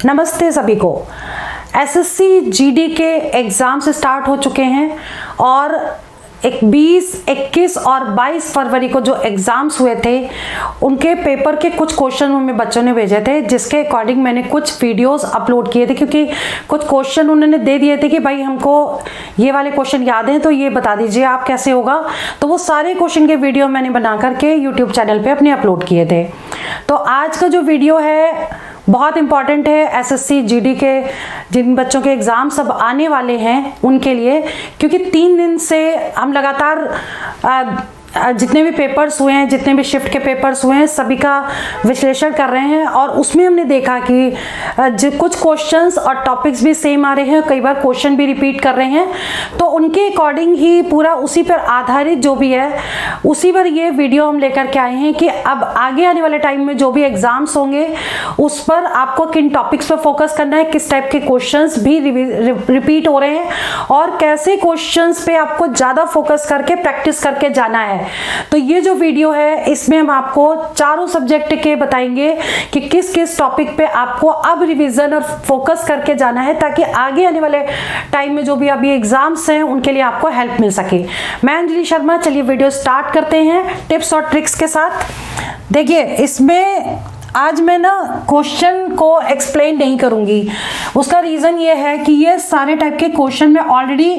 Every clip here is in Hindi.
नमस्ते सभी को। एसएससी जीडी के एग्ज़ाम्स स्टार्ट हो चुके हैं और 20, 21 और 22 फरवरी को जो एग्ज़ाम्स हुए थे उनके पेपर के कुछ क्वेश्चन हमें बच्चों ने भेजे थे, जिसके अकॉर्डिंग मैंने कुछ वीडियोस अपलोड किए थे, क्योंकि कुछ क्वेश्चन उन्होंने दे दिए थे कि भाई हमको ये वाले क्वेश्चन याद हैं तो ये बता दीजिए आप कैसे होगा। तो वो सारे क्वेश्चन के वीडियो मैंने बना करके यूट्यूब चैनल पर अपने अपलोड किए थे। तो आज का जो वीडियो है बहुत इंपॉर्टेंट है एसएससी जीडी के जिन बच्चों के एग्ज़ाम सब आने वाले हैं उनके लिए, क्योंकि 3 दिन से हम लगातार जितने भी पेपर्स हुए हैं, जितने भी शिफ्ट के पेपर्स हुए हैं, सभी का विश्लेषण कर रहे हैं। और उसमें हमने देखा कि कुछ क्वेश्चंस और टॉपिक्स भी सेम आ रहे हैं, कई बार क्वेश्चन भी रिपीट कर रहे हैं। तो उनके अकॉर्डिंग ही पूरा उसी पर आधारित जो भी है उसी पर ये वीडियो हम लेकर के आए हैं कि अब आगे आने वाले टाइम में जो भी एग्जाम्स होंगे उस पर आपको किन टॉपिक्स पर फोकस करना है, किस टाइप के क्वेश्चंस भी रिपीट हो रहे हैं और कैसे क्वेश्चंस पे आपको ज़्यादा फोकस करके प्रैक्टिस करके जाना है। तो ये जो वीडियो है इसमें हम आपको चारों सब्जेक्ट के बताएंगे कि किस किस टॉपिक पे आपको अब रिवीजन और फोकस करके जाना है, ताकि आगे आने वाले टाइम में जो भी अभी एग्जाम्स हैं उनके लिए आपको हेल्प मिल सके। मैं अंजलि शर्मा, चलिए वीडियो स्टार्ट करते हैं टिप्स और ट्रिक्स के साथ। देखिए, इसमें आज मैं ना क्वेश्चन को एक्सप्लेन नहीं करूंगी। उसका रीज़न ये है कि ये सारे टाइप के क्वेश्चन मैं ऑलरेडी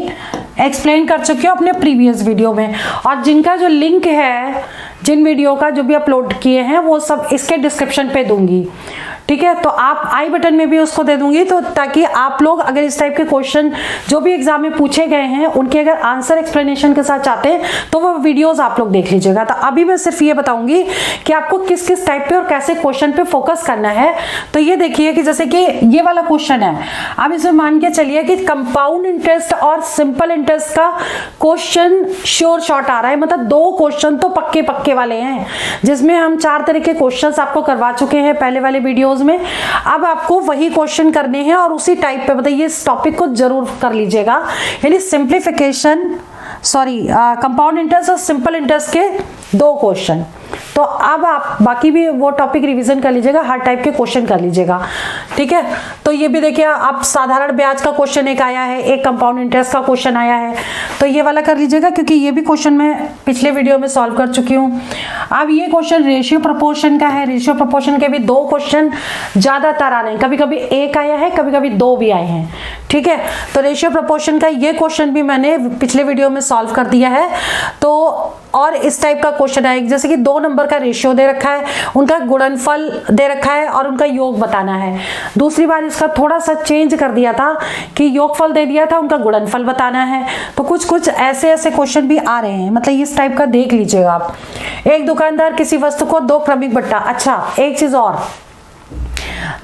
एक्सप्लेन कर चुकी हूँ अपने प्रीवियस वीडियो में, और जिनका जो लिंक है जिन वीडियो का जो भी अपलोड किए हैं वो सब इसके डिस्क्रिप्शन पे दूंगी, ठीक है। तो आप आई बटन में भी उसको दे दूंगी, तो ताकि आप लोग अगर इस टाइप के क्वेश्चन जो भी एग्जाम में पूछे गए हैं उनके अगर आंसर एक्सप्लेनेशन के साथ चाहते हैं तो वो वीडियोस आप लोग देख लीजिएगा। तो अभी मैं सिर्फ ये बताऊंगी कि आपको किस किस टाइप पे और कैसे क्वेश्चन पे फोकस करना है। तो ये देखिए कि जैसे कि ये वाला क्वेश्चन है, अब इसमें मान के चलिए कि कंपाउंड इंटरेस्ट और सिंपल इंटरेस्ट का क्वेश्चन श्योर शॉर्ट आ रहा है, मतलब 2 क्वेश्चन तो पक्के पक्के वाले हैं, जिसमें हम 4 तरह के क्वेश्चन आपको करवा चुके हैं पहले वाले वीडियोज में। अब आपको वही क्वेश्चन करने हैं और उसी टाइप पे, बताइए इस टॉपिक को जरूर कर लीजिएगा, यानी सिंप्लीफिकेशन कंपाउंड इंटरेस्ट और सिंपल इंटरेस्ट के 2 क्वेश्चन। तो अब आप बाकी भी वो टॉपिक रिवीजन कर लीजिएगा, हर टाइप के क्वेश्चन कर लीजिएगा, ठीक है। तो ये भी देखिए, आप साधारण ब्याज का क्वेश्चन एक आया है, एक कंपाउंड इंटरेस्ट का क्वेश्न आया है, तो ये वाला कर लीजिएगा, क्योंकि ये भी क्वेश्चन मैं पिछले वीडियो में सॉल्व कर चुकी हूँ। अब ये क्वेश्चन रेशियो प्रोपोर्शन का है। रेशियो प्रोपोर्शन के भी 2 क्वेश्चन ज्यादातर आ रहे हैं, कभी कभी 1 आया है, कभी कभी 2 भी आए हैं, ठीक है। तो रेशियो प्रोपोर्शन का ये क्वेश्चन भी मैंने पिछले वीडियो में सॉल्व कर दिया है। तो और इस टाइप का क्वेश्चन है, जैसे कि 2 नंबर का रेशियो दे रखा है, उनका गुणनफल दे रखा है और उनका योग बताना है। दूसरी बार इसका थोड़ा सा चेंज कर दिया था कि योगफल दे दिया था, उनका गुणनफल बताना है। तो कुछ कुछ ऐसे ऐसे क्वेश्चन भी आ रहे हैं, मतलब इस टाइप का देख लीजिएगा आप। एक दुकानदार किसी वस्तु को 2 क्रमिक बट्टा, अच्छा एक चीज और,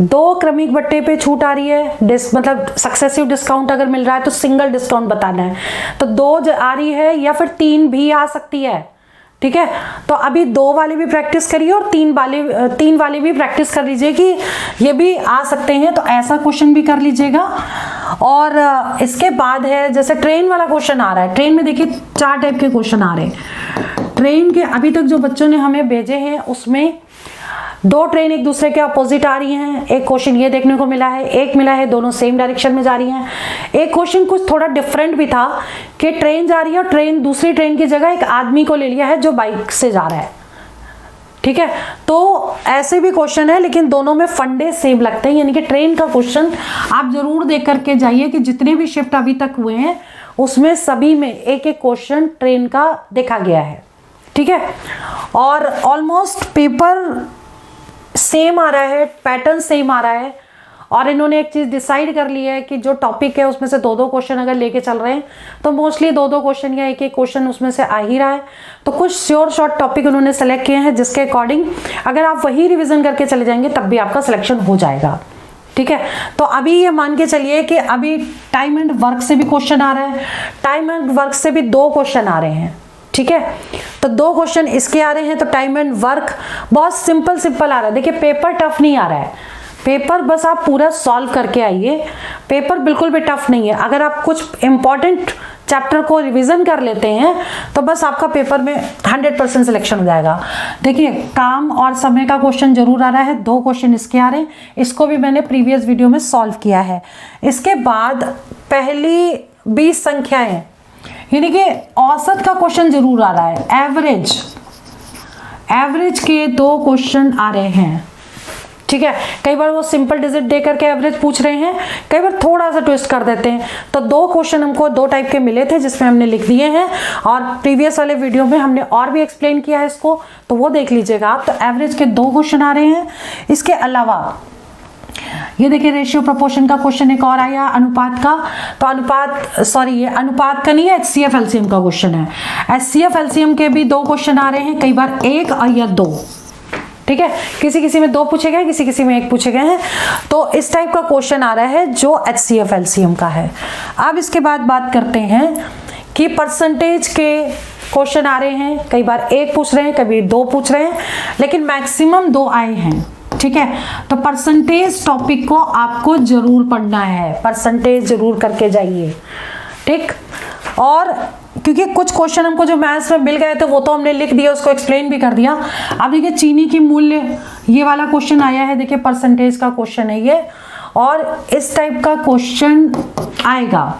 2 क्रमिक बट्टे पे छूट आ रही है, मतलब सक्सेसिव डिस्काउंट अगर मिल रहा है तो सिंगल डिस्काउंट बताना है। तो 2 आ रही है या फिर 3 भी आ सकती है, ठीक है। तो अभी 2 वाले भी प्रैक्टिस करिए और 3 वाले भी प्रैक्टिस कर लीजिए कि ये भी आ सकते हैं, तो ऐसा क्वेश्चन भी कर लीजिएगा। और इसके बाद है जैसे ट्रेन वाला क्वेश्चन आ रहा है। ट्रेन में देखिए 4 टाइप के क्वेश्चन आ रहे हैं। ट्रेन के अभी तक जो बच्चों ने हमें भेजे हैं उसमें 2 ट्रेन एक दूसरे के अपोजिट आ रही हैं। एक क्वेश्चन ये देखने को मिला है, एक मिला है दोनों सेम डायरेक्शन में जा रही हैं। एक क्वेश्चन कुछ थोड़ा डिफरेंट भी था कि ट्रेन जा रही है और ट्रेन दूसरी ट्रेन की जगह एक आदमी को ले लिया है जो बाइक से जा रहा है, ठीक है। तो ऐसे भी क्वेश्चन है, लेकिन दोनों में फंडे सेम लगते हैं, यानी कि ट्रेन का क्वेश्चन आप जरूर देख करके जाइए कि जितने भी शिफ्ट अभी तक हुए हैं उसमें सभी में एक एक क्वेश्चन ट्रेन का देखा गया है, ठीक है। और ऑलमोस्ट पेपर सेम आ रहा है, पैटर्न सेम आ रहा है, और इन्होंने एक चीज डिसाइड कर ली है कि जो टॉपिक है उसमें से 2-2 क्वेश्चन अगर लेके चल रहे हैं तो मोस्टली 2-2 क्वेश्चन या एक क्वेश्चन उसमें से आ ही रहा है। तो कुछ श्योर शॉर्ट टॉपिक उन्होंने सेलेक्ट किए हैं, जिसके अकॉर्डिंग अगर आप वही रिविजन करके चले जाएंगे तब भी आपका सिलेक्शन हो जाएगा, ठीक है। तो अभी ये मान के चलिए कि अभी टाइम एंड वर्क से भी क्वेश्चन आ रहा है, टाइम एंड वर्क से भी 2 क्वेश्चन आ रहे हैं, ठीक है। तो 2 क्वेश्चन इसके आ रहे हैं। तो टाइम एंड वर्क बहुत सिंपल आ रहा है। देखिए पेपर टफ नहीं आ रहा है, पेपर बस आप पूरा सॉल्व करके आइए, पेपर बिल्कुल भी टफ नहीं है। अगर आप कुछ इंपॉर्टेंट चैप्टर को रिवीजन कर लेते हैं तो बस आपका पेपर में 100% सिलेक्शन हो जाएगा। देखिए, काम और समय का क्वेश्चन जरूर आ रहा है, 2 क्वेश्चन इसके आ रहे हैं, इसको भी मैंने प्रीवियस वीडियो में सॉल्व किया है। इसके बाद पहली 20 संख्याएं, यानी कि औसत का क्वेश्चन जरूर आ रहा है, एवरेज के 2 क्वेश्चन आ रहे हैं। ठीक है, कई बार वो सिंपल डिजिट दे करके एवरेज पूछ रहे हैं, कई बार थोड़ा सा ट्विस्ट कर देते हैं। तो 2 क्वेश्चन हमको 2 टाइप के मिले थे जिसमें हमने लिख दिए हैं, और प्रीवियस वाले वीडियो में हमने और भी एक्सप्लेन किया है इसको, तो वो देख लीजिएगा आप। तो एवरेज के 2 क्वेश्चन आ रहे हैं। इसके अलावा ये देखिए, रेशियो प्रोपोर्शन का क्वेश्चन एक और आया, अनुपात का। तो ये अनुपात का नहीं है, HCF LCM का क्वेश्चन है। HCF LCM के भी 2 क्वेश्चन आ रहे हैं, कई बार 1 या 2। ठीक है, किसी में 2 पूछे गए, किसी में 1 पूछे गए हैं। तो इस टाइप का क्वेश्चन आ रहा है जो HCF LCM का है। अब इसके बाद बात करते हैं कि परसेंटेज के क्वेश्चन आ रहे हैं, कई बार 1 पूछ रहे हैं, कभी 2 पूछ रहे हैं, लेकिन मैक्सिमम 2 आए हैं। ठीक है, तो परसेंटेज टॉपिक को आपको जरूर पढ़ना है, परसेंटेज जरूर करके जाइए। ठीक, और क्योंकि कुछ क्वेश्चन हमको जो मैथ्स में मिल गए थे वो तो हमने लिख दिया, उसको एक्सप्लेन भी कर दिया। अब देखिए, चीनी की मूल्य, ये वाला क्वेश्चन आया है, देखिए परसेंटेज का क्वेश्चन है ये, और इस टाइप का क्वेश्चन आएगा।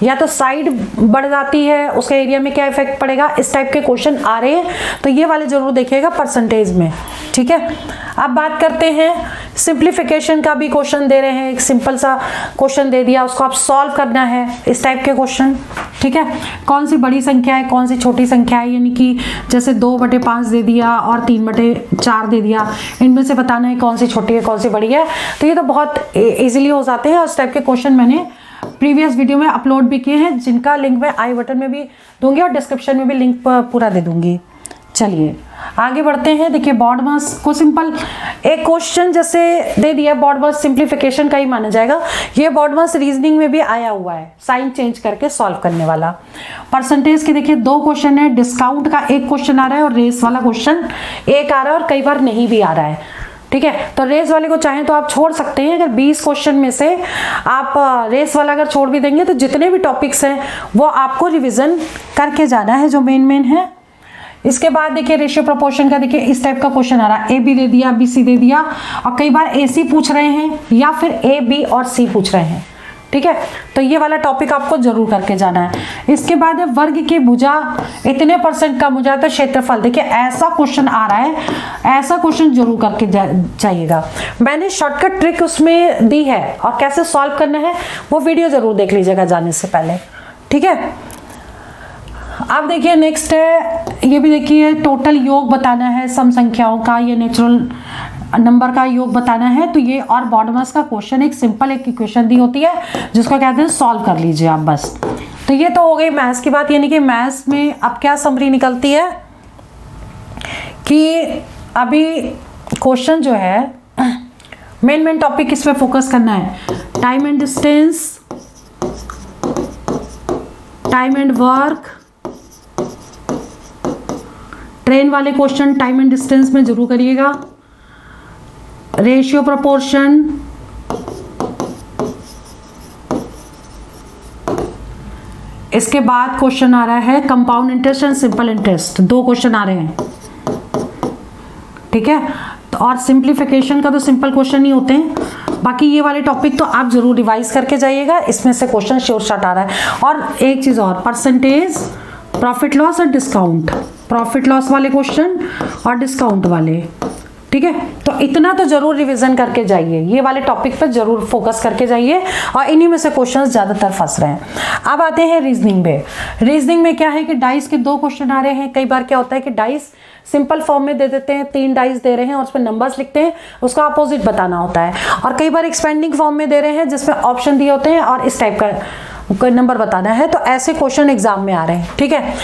या तो साइड बढ़ जाती है, उसके एरिया में क्या इफेक्ट पड़ेगा, इस टाइप के क्वेश्चन आ रहे हैं, तो ये वाले जरूर देखिएगा परसेंटेज में। ठीक है, अब बात करते हैं सिंप्लीफिकेशन का भी क्वेश्चन दे रहे हैं, एक सिंपल सा क्वेश्चन दे दिया, उसको आप सॉल्व करना है, इस टाइप के क्वेश्चन। ठीक है, कौन सी बड़ी संख्या है, कौन सी छोटी संख्या है, यानी कि जैसे 2/5 दे दिया और 3/4 दे दिया, इनमें से बताना है कौन सी छोटी है, कौन सी बड़ी है। तो ये तो बहुत ईजिली हो जाते हैं, और इस टाइप के क्वेश्चन मैंने प्रीवियस वीडियो में अपलोड भी किए हैं, जिनका लिंक मैं आई बटन में भी दूंगी और डिस्क्रिप्शन में भी लिंक पूरा दे दूंगी। चलिए आगे बढ़ते हैं। देखिए, बॉड मास को सिंपल एक क्वेश्चन जैसे दे दिया, बॉड मास सिंप्लीफिकेशन का ही माना जाएगा। ये बॉड मास रीजनिंग में भी आया हुआ है, साइन चेंज करके सॉल्व करने वाला। परसेंटेज के देखिए 2 क्वेश्चन है, डिस्काउंट का 1 क्वेश्चन आ रहा है, और रेस वाला क्वेश्चन 1 आ रहा है, और कई बार नहीं भी आ रहा है। ठीक है, तो रेस वाले को चाहें तो आप छोड़ सकते हैं। अगर 20 क्वेश्चन में से आप रेस वाला अगर छोड़ भी देंगे तो जितने भी टॉपिक्स हैं वो आपको रिवीजन करके जाना है, जो मेन है। इसके बाद देखिए, रेशियो प्रोपोर्शन का देखिए इस टाइप का क्वेश्चन आ रहा है, AB दे दिया, BC दे दिया, और कई बार AC पूछ रहे हैं या फिर A, B और C पूछ रहे हैं। ठीक है, तो ये वाला टॉपिक आपको जरूर करके जाना है। इसके बाद है वर्ग की भुजा इतने % कम हो जाए तो क्षेत्रफल। देखिए, ऐसा क्वेश्चन आ रहा है, ऐसा क्वेश्चन जरूर करके जाइएगा। मैंने शॉर्टकट ट्रिक उसमें दी है, और कैसे सॉल्व करना है वो वीडियो जरूर देख लीजिएगा जाने से पहले। ठीक है, अब देखिए नेक्स्ट है, ये भी देखिए टोटल योग बताना है, सम संख्याओं का, ये नेचुरल नंबर का योग बताना है। तो ये और बॉड मास का क्वेश्चन, एक सिंपल एक इक्वेशन दी होती है जिसको कहते हैं सॉल्व कर लीजिए आप बस। तो ये तो हो गई मैथ्स की बात, यानी कि मैथ्स में अब क्या समरी निकलती है कि अभी क्वेश्चन जो है मेन टॉपिक किस पे फोकस करना है, time and distance, time and work. Train वाले क्वेश्चन टाइम एंड डिस्टेंस में जरूर करिएगा। रेशियो प्रोपोर्शन, इसके बाद क्वेश्चन आ रहा है compound interest and simple interest, 2 question आ रहे हैं। ठीक है, तो और सिंप्लीफिकेशन का तो सिंपल क्वेश्चन ही होते हैं, बाकी ये वाले टॉपिक तो आप जरूर रिवाइज करके जाइएगा, इसमें से क्वेश्चन श्योर शॉट आ रहा है। और एक चीज और, परसेंटेज, प्रॉफिट लॉस और डिस्काउंट, प्रॉफिट लॉस वाले क्वेश्चन और डिस्काउंट वाले। ठीक है, तो इतना तो जरूर रिवीजन करके जाइए, ये वाले टॉपिक पर जरूर फोकस करके जाइए, और इन्हीं में से क्वेश्चंस ज्यादातर फंस रहे हैं। अब आते हैं रीजनिंग में। रीजनिंग में क्या है कि डाइस के 2 क्वेश्चन आ रहे हैं। कई बार क्या होता है कि डाइस सिंपल फॉर्म में दे देते हैं, 3 डाइस दे रहे हैं और उस पर नंबर्स लिखते हैं, उसका अपोजिट बताना होता है। और कई बार एक्सपेंडिंग फॉर्म में दे रहे हैं जिसमें ऑप्शन दिए होते हैं और इस टाइप का नंबर बताना है। तो ऐसे क्वेश्चन एग्जाम में आ रहे हैं। ठीक है,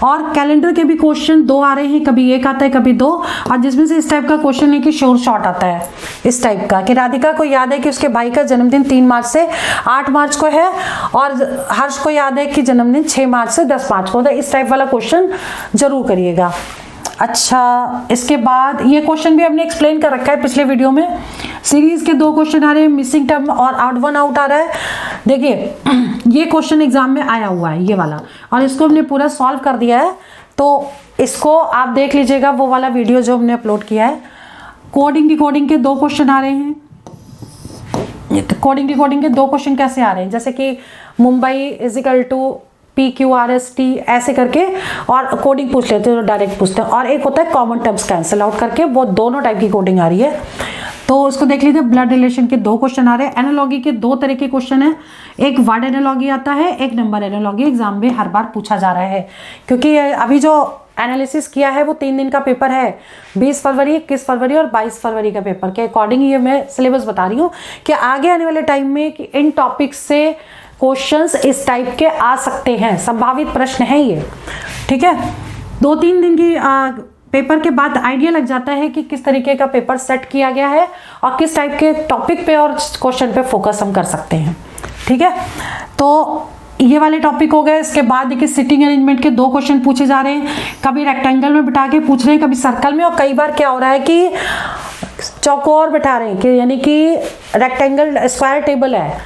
और कैलेंडर के भी क्वेश्चन 2 आ रहे हैं, कभी 1 आता है कभी 2, और जिसमें से इस टाइप का क्वेश्चन है कि श्योर शॉट आता है इस टाइप का कि राधिका को याद है कि उसके भाई का जन्मदिन 3 मार्च से 8 मार्च को है, और हर्ष को याद है कि जन्मदिन 6 मार्च से 10 मार्च को। तो इस टाइप वाला क्वेश्चन जरूर करिएगा। अच्छा, इसके बाद ये क्वेश्चन भी हमने एक्सप्लेन कर रखा है पिछले वीडियो में। सीरीज के 2 क्वेश्चन आ रहे हैं, मिसिंग टर्म और आउट वन आउट आ रहा है। देखिए ये क्वेश्चन एग्जाम में आया हुआ है ये वाला, और इसको हमने पूरा सॉल्व कर दिया है, तो इसको आप देख लीजिएगा वो वाला वीडियो जो हमने अपलोड किया है। कोडिंग डिकोडिंग के 2 क्वेश्चन आ रहे हैं। कोडिंग डिकोडिंग के 2 क्वेश्चन कैसे आ रहे हैं, जैसे कि मुंबई इजिकल टू PQRST ऐसे करके, और कोडिंग पूछ लेते हैं, डायरेक्ट पूछते हैं, और एक होता है कॉमन टर्म्स कैंसिल आउट करके, वो दोनों टाइप की कोडिंग आ रही है। तो उसको देख लीजिए। ब्लड रिलेशन के 2 क्वेश्चन आ रहे हैं। एनालॉगी के 2 तरह के क्वेश्चन है, एक वर्ड एनालॉगी आता है, एक नंबर एनालॉगी एग्जाम में हर बार पूछा जा रहा है, क्योंकि अभी जो एनालिसिस किया है वो 3 दिन का पेपर है, 20 फरवरी, 21 फरवरी और 22 फरवरी का पेपर के अकॉर्डिंग ये मैं सिलेबस बता रही हूँ कि आगे आने वाले टाइम में कि इन टॉपिक्स से क्वेश्चंस इस टाइप के आ सकते हैं, संभावित प्रश्न है ये, ठीक है। 2-3 दिन की पेपर के बाद आइडिया लग जाता है कि किस तरीके का पेपर सेट किया गया है और किस टाइप के टॉपिक पे और क्वेश्चन पे फोकस हम कर सकते हैं, ठीक है। तो ये वाले टॉपिक हो गए। इसके बाद देखिए सिटिंग अरेंजमेंट के 2 क्वेश्चन पूछे जा रहे हैं, कभी रेक्टेंगल में बिठा के पूछ रहे हैं, कभी सर्कल में, और कई बार क्या हो रहा है कि चौकोर बिठा रहे हैं, कि यानी कि रेक्टेंगल स्क्वायर टेबल है,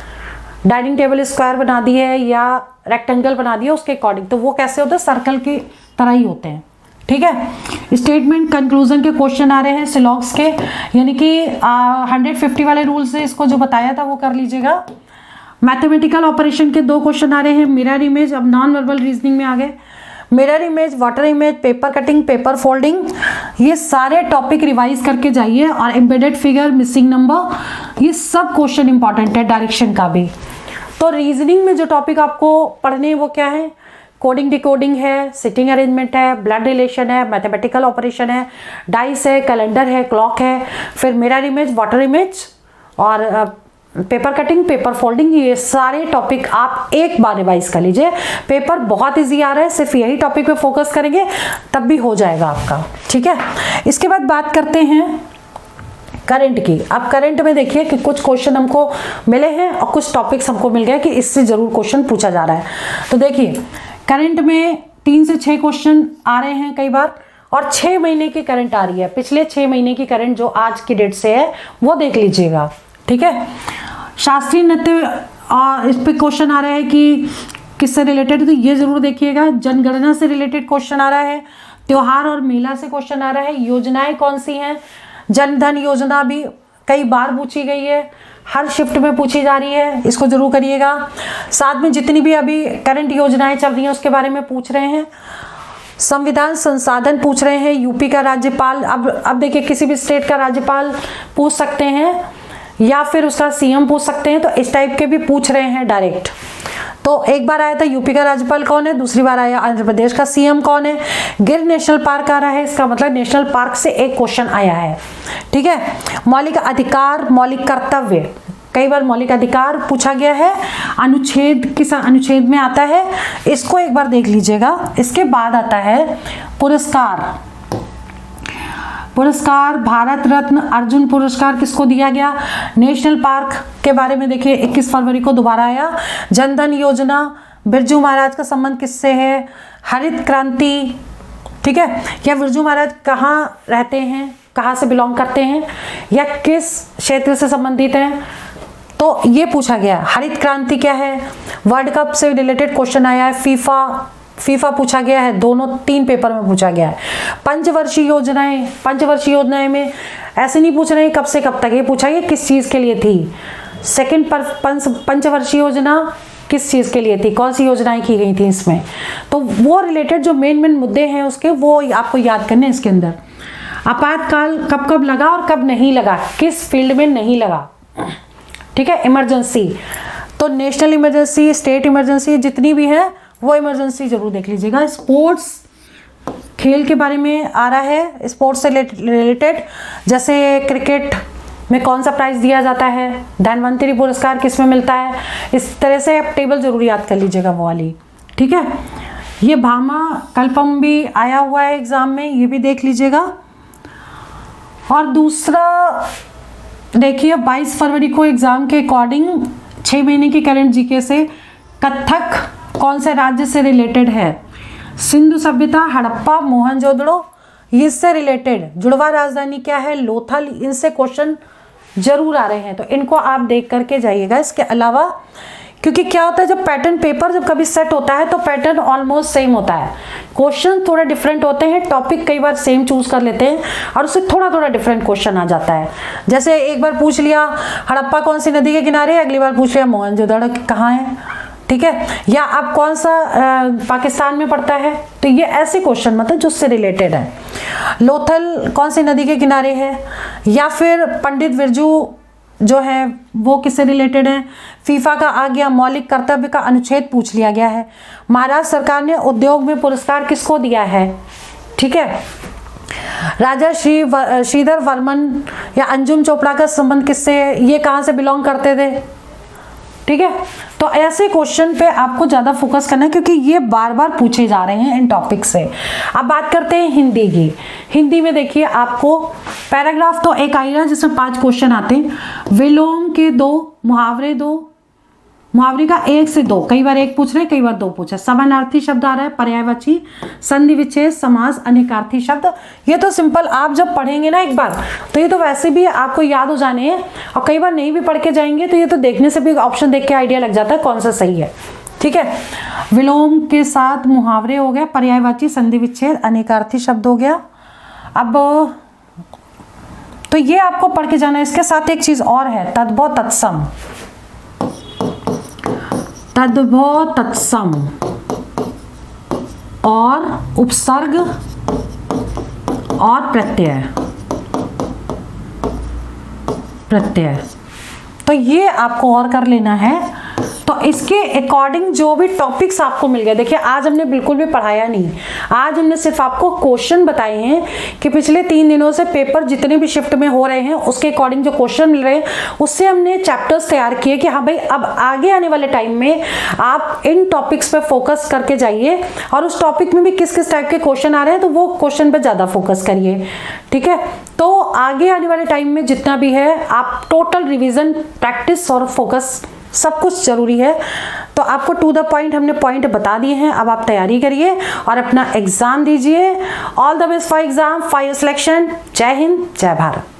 डाइनिंग टेबल स्क्वायर बना दी है या रेक्टेंगल बना दिया उसके अकॉर्डिंग, तो वो कैसे होता है, सर्कल की तरह ही होते हैं, ठीक है। स्टेटमेंट कंक्लूजन के क्वेश्चन आ रहे हैं सिलॉग्स के, यानी कि 150 वाले रूल से इसको जो बताया था वो कर लीजिएगा। मैथमेटिकल ऑपरेशन के 2 क्वेश्चन आ रहे हैं। मिरर इमेज, अब नॉन वर्बल रीजनिंग में आ गए। Mirror image, water image, paper cutting, paper folding, ये सारे टॉपिक रिवाइज करके जाइए। और एम्बेडेड फिगर, मिसिंग नंबर, ये सब क्वेश्चन इंपॉर्टेंट है, डायरेक्शन का भी। तो रीजनिंग में जो टॉपिक आपको पढ़ने हैं वो क्या है, कोडिंग डिकोडिंग है, सिटिंग अरेंजमेंट है, ब्लड रिलेशन है, मैथमेटिकल ऑपरेशन है, डाइस है, कैलेंडर है, क्लॉक है, फिर मिरर इमेज, वाटर इमेज और पेपर कटिंग, पेपर फोल्डिंग, ये सारे टॉपिक आप एक बार रिवाइज कर लीजिए। पेपर बहुत इजी आ रहा है, सिर्फ यही टॉपिक पे फोकस करेंगे तब भी हो जाएगा आपका, ठीक है। इसके बाद बात करते हैं करंट की। अब करंट में देखिए कि कुछ क्वेश्चन हमको मिले हैं और कुछ टॉपिक्स हमको मिल गए कि इससे जरूर क्वेश्चन पूछा जा रहा है। तो देखिए करंट में 3 से 6 क्वेश्चन आ रहे हैं कई बार, और 6 महीने की करंट आ रही है। पिछले 6 महीने की करंट जो आज की डेट से है वो देख लीजिएगा, ठीक है। शास्त्रीय नृत्य इस पे क्वेश्चन आ रहा है कि किससे रिलेटेड, तो ये जरूर देखिएगा। जनगणना से रिलेटेड क्वेश्चन आ रहा है। त्योहार और मेला से क्वेश्चन आ रहा है। योजनाएं कौन सी हैं, जनधन योजना भी कई बार पूछी गई है, हर शिफ्ट में पूछी जा रही है, इसको जरूर करिएगा। साथ में जितनी भी अभी करंट योजनाएं चल रही हैं उसके बारे में पूछ रहे हैं। संविधान संसाधन पूछ रहे हैं। यूपी का राज्यपाल, अब देखिए किसी भी स्टेट का राज्यपाल पूछ सकते हैं या फिर उसका सीएम पूछ सकते हैं, तो इस टाइप के भी पूछ रहे हैं डायरेक्ट। तो एक बार आया था यूपी का राज्यपाल कौन है, दूसरी बार आया आंध्र प्रदेश का सीएम कौन है। गिर नेशनल पार्क आ रहा है, इसका मतलब नेशनल पार्क से एक क्वेश्चन आया है, ठीक है। मौलिक अधिकार, मौलिक कर्तव्य, कई बार मौलिक अधिकार पूछा गया है, अनुच्छेद किस अनुच्छेद में आता है, इसको एक बार देख लीजिएगा। इसके बाद आता है पुरस्कार। पुरस्कार, भारत रत्न, अर्जुन पुरस्कार किसको दिया गया। नेशनल पार्क के बारे में देखिए 21 फरवरी को दोबारा आया। जनधन योजना, बिरजू महाराज का संबंध किससे है। हरित क्रांति, ठीक है, या बिरजू महाराज कहाँ रहते हैं, कहाँ से बिलोंग करते हैं या किस क्षेत्र से संबंधित हैं, तो ये पूछा गया। हरित क्रांति क्या है, वर्ल्ड कप से रिलेटेड क्वेश्चन आया है। फीफा पूछा गया है, दोनों 3 पेपर में पूछा गया है। पंचवर्षीय योजनाएं, पंचवर्षीय योजनाएं में ऐसे नहीं पूछ रहे कब से कब तक, ये पूछा गया किस चीज के लिए थी। सेकंड पंचवर्षीय योजना किस चीज के लिए थी, कौन सी योजनाएं की गई थी इसमें, तो वो रिलेटेड जो मेन मुद्दे हैं उसके वो आपको याद करने इसके अंदर। आपातकाल कब कब लगा और कब नहीं लगा, किस फील्ड में नहीं लगा, ठीक है। इमरजेंसी, तो नेशनल इमरजेंसी, स्टेट इमरजेंसी, जितनी भी है वो इमरजेंसी जरूर देख लीजिएगा। स्पोर्ट्स, खेल के बारे में आ रहा है, स्पोर्ट्स से रिलेटेड, जैसे क्रिकेट में कौन सा प्राइज दिया जाता है, धनवंतरी पुरस्कार किस में मिलता है, इस तरह से आप टेबल जरूर याद कर लीजिएगा वो वाली, ठीक है। ये भामा कल्पम भी आया हुआ है एग्जाम में, ये भी देख लीजिएगा। और दूसरा देखिए 22 फरवरी को एग्जाम के अकॉर्डिंग 6 महीने की करंट जीके से कथक कौन से राज्य से रिलेटेड है। सिंधु सभ्यता, हड़प्पा, मोहनजोदड़ो, इससे रिलेटेड। जुड़वा राजधानी क्या है, लोथल, इनसे क्वेश्चन जरूर आ रहे हैं, तो इनको आप देख करके जाइएगा। इसके अलावा क्योंकि क्या होता है जब पैटर्न पेपर जब कभी सेट होता है तो पैटर्न ऑलमोस्ट सेम होता है, क्वेश्चन थोड़े डिफरेंट होते हैं, टॉपिक कई बार सेम चूज कर लेते हैं और उससे थोड़ा थोड़ा डिफरेंट क्वेश्चन आ जाता है। जैसे एक बार पूछ लिया हड़प्पा कौन सी नदी के किनारे है, अगली बार पूछ लिया मोहनजोदड़ो कहाँ है, ठीक है, या अब कौन सा पाकिस्तान में पड़ता है। तो ये ऐसे क्वेश्चन मतलब जो उससे रिलेटेड है। लोथल कौन सी नदी के किनारे है, या फिर पंडित बिरजू जो है वो किससे रिलेटेड है। फीफा का आ गया मौलिक कर्तव्य का अनुच्छेद पूछ लिया गया है। महाराष्ट्र सरकार ने उद्योग में पुरस्कार किसको दिया है, ठीक है। राजा श्रीधर वर्मन या अंजुम चोपड़ा का संबंध किससे है, ये कहाँ से बिलोंग करते थे, ठीक है। तो ऐसे क्वेश्चन पे आपको ज्यादा फोकस करना है क्योंकि ये बार बार पूछे जा रहे हैं इन टॉपिक से। अब बात करते हैं हिंदी की। हिंदी में देखिए आपको पैराग्राफ तो एक आएगा जिसमें 5 क्वेश्चन आते हैं। विलोम के 2 मुहावरे 2, मुहावरे का 1 से 2, कई बार 1 पूछ रहे कई बार 2 पूछे। समानार्थी शब्द आ रहा है, पर्यायवाची, संधि विच्छेद, समास, अनेकार्थी शब्द। ये तो सिंपल आप जब पढ़ेंगे ना एक बार तो ये तो वैसे भी आपको याद हो जाने हैं, और कई बार नहीं भी पढ़ के जाएंगे तो ये तो देखने से भी ऑप्शन देख के आइडिया लग जाता है कौन सा सही है, ठीक है। विलोम के साथ मुहावरे हो गया, पर्यायवाची, संधि विच्छेद, अनेकार्थी शब्द हो गया। अब तो ये आपको पढ़ के जाना है। इसके साथ एक चीज और है, तद्भव तत्सम, तद्भव तत्सम और उपसर्ग और प्रत्यय, तो ये आपको और कर लेना है। तो इसके अकॉर्डिंग जो भी टॉपिक्स आपको मिल गए, देखिए आज हमने बिल्कुल भी पढ़ाया नहीं, आज हमने सिर्फ आपको क्वेश्चन बताए हैं कि पिछले 3 दिनों से पेपर जितने भी शिफ्ट में हो रहे हैं उसके अकॉर्डिंग जो क्वेश्चन मिल रहे हैं उससे हमने चैप्टर्स तैयार किए कि हाँ भाई अब आगे आने वाले टाइम में आप इन टॉपिक्स पे फोकस करके जाइए और उस टॉपिक में भी किस किस टाइप के क्वेश्चन आ रहे हैं तो वो क्वेश्चन पे ज्यादा फोकस करिए, ठीक है। तो आगे आने वाले टाइम में जितना भी है आप टोटल रिविजन, प्रैक्टिस और फोकस सब कुछ जरूरी है। तो आपको टू द पॉइंट हमने पॉइंट बता दिए हैं, अब आप तैयारी करिए और अपना एग्जाम दीजिए। All the best for exam, for your selection. जय हिंद, जय भारत।